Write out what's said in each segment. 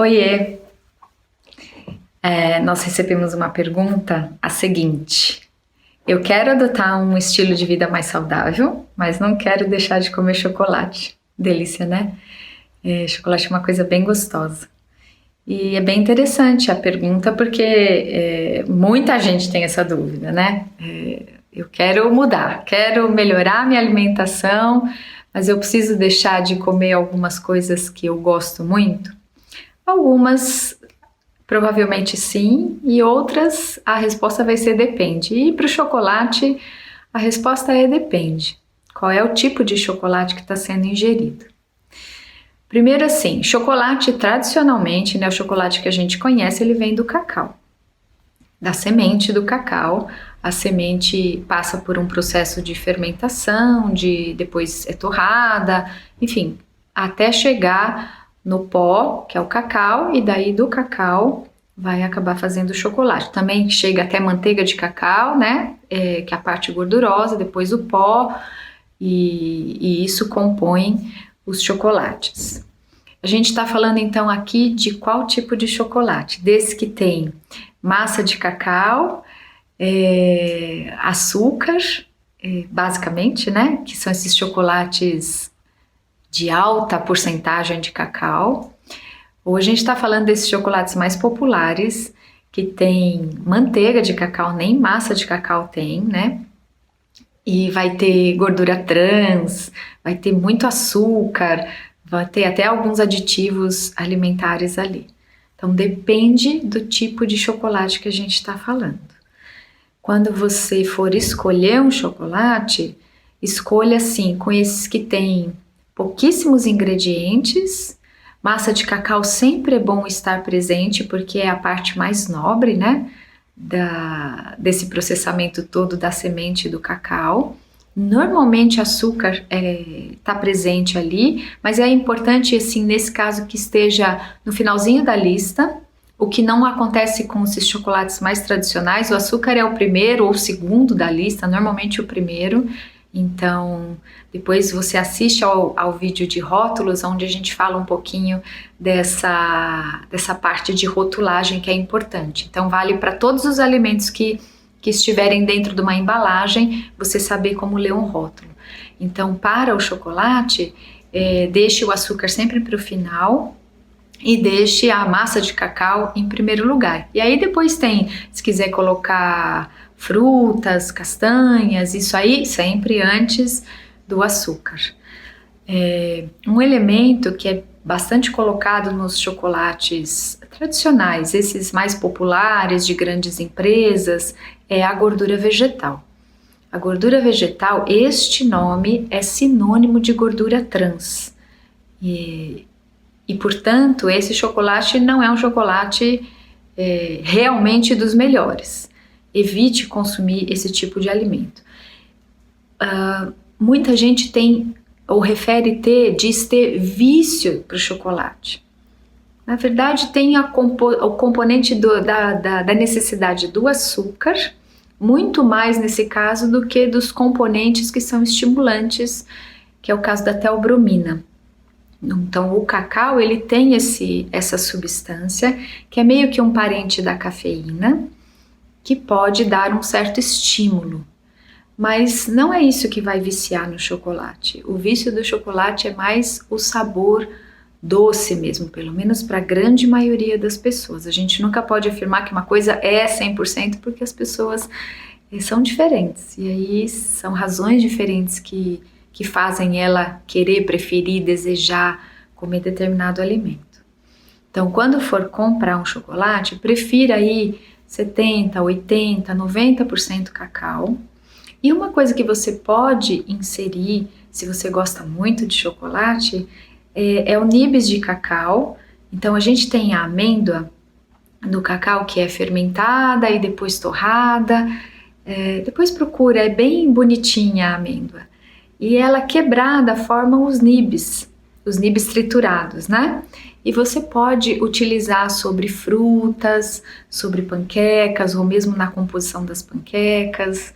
Oiê! Nós recebemos uma pergunta, a seguinte: eu quero adotar um estilo de vida mais saudável, mas não quero deixar de comer chocolate. Delícia, né? Chocolate é uma coisa bem gostosa. E é bem interessante a pergunta porque muita gente tem essa dúvida, né? Eu quero mudar, quero melhorar minha alimentação, mas eu preciso deixar de comer algumas coisas que eu gosto muito? Algumas provavelmente sim, e outras a resposta vai ser depende. E para o chocolate a resposta é depende. Qual é o tipo de chocolate que está sendo ingerido? Primeiro assim, chocolate tradicionalmente, né, o chocolate que a gente conhece, ele vem do cacau. Da semente do cacau, a semente passa por um processo de fermentação, depois é torrada, enfim, até chegar no pó, que é o cacau, e daí do cacau vai acabar fazendo chocolate. Também chega até manteiga de cacau, né, que é a parte gordurosa, depois o pó, e isso compõe os chocolates. A gente está falando então aqui de qual tipo de chocolate? Desse que tem massa de cacau, açúcar, basicamente, né? Que são esses chocolates de alta porcentagem de cacau. Ou a gente está falando desses chocolates mais populares, que tem manteiga de cacau, nem massa de cacau tem, né? E vai ter gordura trans, vai ter muito açúcar, vai ter até alguns aditivos alimentares ali. Então depende do tipo de chocolate que a gente está falando. Quando você for escolher um chocolate, escolha assim, com esses que tem pouquíssimos ingredientes. Massa de cacau sempre é bom estar presente, porque é a parte mais nobre, né, desse processamento todo da semente do cacau. Normalmente açúcar está presente ali, mas é importante, assim, nesse caso, que esteja no finalzinho da lista, o que não acontece com esses chocolates mais tradicionais. O açúcar é o primeiro ou o segundo da lista, normalmente o primeiro. Então, depois você assiste ao vídeo de rótulos, onde a gente fala um pouquinho dessa parte de rotulagem que é importante. Então, vale para todos os alimentos que estiverem dentro de uma embalagem, você saber como ler um rótulo. Então, para o chocolate, deixe o açúcar sempre para o final e deixe a massa de cacau em primeiro lugar. E aí depois tem, se quiser colocar frutas, castanhas, isso aí sempre antes do açúcar. Um elemento que é bastante colocado nos chocolates tradicionais, esses mais populares de grandes empresas, é a gordura vegetal. A gordura vegetal, este nome é sinônimo de gordura trans. E portanto, esse chocolate não é um chocolate realmente dos melhores. Evite consumir esse tipo de alimento. Muita gente tem, ou diz ter vício para o chocolate. Na verdade, tem o componente da necessidade do açúcar, muito mais nesse caso do que dos componentes que são estimulantes, que é o caso da teobromina. Então, o cacau, ele tem essa substância, que é meio que um parente da cafeína, que pode dar um certo estímulo. Mas não é isso que vai viciar no chocolate. O vício do chocolate é mais o sabor doce mesmo, pelo menos para a grande maioria das pessoas. A gente nunca pode afirmar que uma coisa é 100%, porque as pessoas são diferentes. E aí são razões diferentes que fazem ela querer, preferir, desejar comer determinado alimento. Então, quando for comprar um chocolate, prefira aí 70%, 80%, 90% cacau. E uma coisa que você pode inserir, se você gosta muito de chocolate, é o nibs de cacau. Então, a gente tem a amêndoa no cacau, que é fermentada e depois torrada. Depois procura, é bem bonitinha a amêndoa. E ela quebrada forma os nibs triturados, né? E você pode utilizar sobre frutas, sobre panquecas, ou mesmo na composição das panquecas.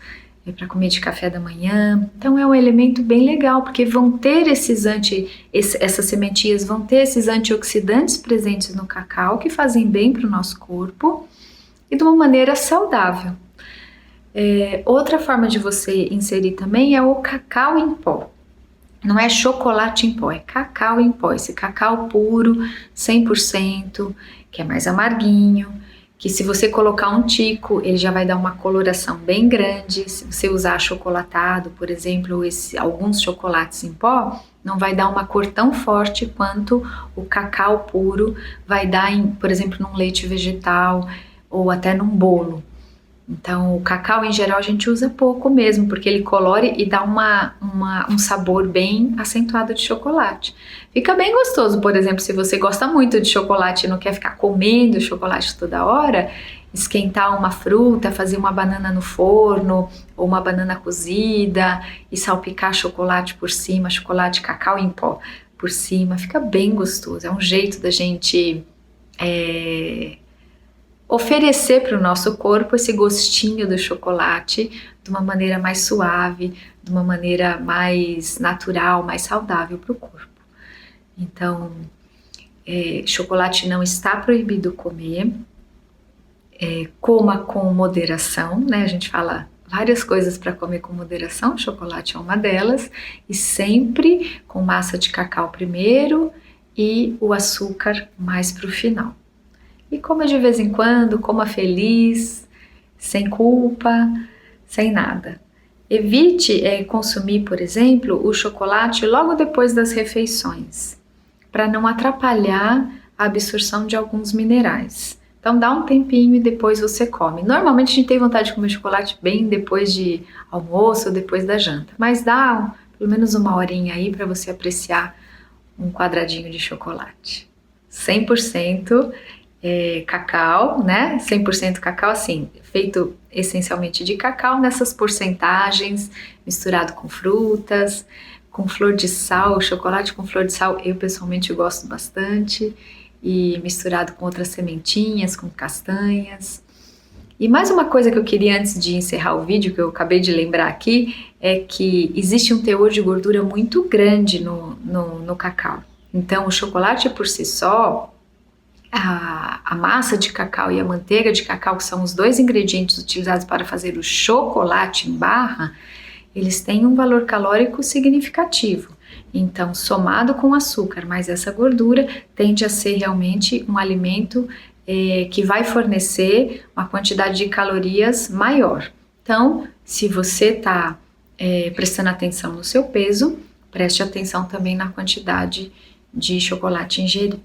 para comer de café da manhã. Então é um elemento bem legal, porque vão ter essas sementinhas vão ter esses antioxidantes presentes no cacau que fazem bem para o nosso corpo e de uma maneira saudável. Outra forma de você inserir também é o cacau em pó. Não é chocolate em pó, é cacau em pó. Esse cacau puro, 100%, que é mais amarguinho, que se você colocar um tico, ele já vai dar uma coloração bem grande. Se você usar achocolatado, por exemplo, alguns chocolates em pó, não vai dar uma cor tão forte quanto o cacau puro vai dar, por exemplo, num leite vegetal ou até num bolo. Então, o cacau em geral a gente usa pouco mesmo, porque ele colore e dá um sabor bem acentuado de chocolate. Fica bem gostoso, por exemplo, se você gosta muito de chocolate e não quer ficar comendo chocolate toda hora, esquentar uma fruta, fazer uma banana no forno ou uma banana cozida e salpicar chocolate por cima, chocolate cacau em pó por cima, fica bem gostoso. É um jeito da gente oferecer para o nosso corpo esse gostinho do chocolate de uma maneira mais suave, de uma maneira mais natural, mais saudável para o corpo. Então, chocolate não está proibido comer, coma com moderação, né? A gente fala várias coisas para comer com moderação, chocolate é uma delas, e sempre com massa de cacau primeiro e o açúcar mais para o final. E coma de vez em quando, coma feliz, sem culpa, sem nada. Evite consumir, por exemplo, o chocolate logo depois das refeições, para não atrapalhar a absorção de alguns minerais. Então dá um tempinho e depois você come. Normalmente a gente tem vontade de comer chocolate bem depois de almoço ou depois da janta, mas dá pelo menos uma horinha aí para você apreciar um quadradinho de chocolate. 100% cacau, né? 100% cacau, assim, feito essencialmente de cacau, nessas porcentagens, misturado com frutas, com flor de sal, chocolate com flor de sal, eu pessoalmente gosto bastante, e misturado com outras sementinhas, com castanhas. E mais uma coisa que eu queria antes de encerrar o vídeo, que eu acabei de lembrar aqui, é que existe um teor de gordura muito grande no cacau. Então, o chocolate por si só, a massa de cacau e a manteiga de cacau, que são os dois ingredientes utilizados para fazer o chocolate em barra, eles têm um valor calórico significativo. Então, somado com açúcar, mais essa gordura, tende a ser realmente um alimento que vai fornecer uma quantidade de calorias maior. Então, se você está prestando atenção no seu peso, preste atenção também na quantidade de chocolate ingerido.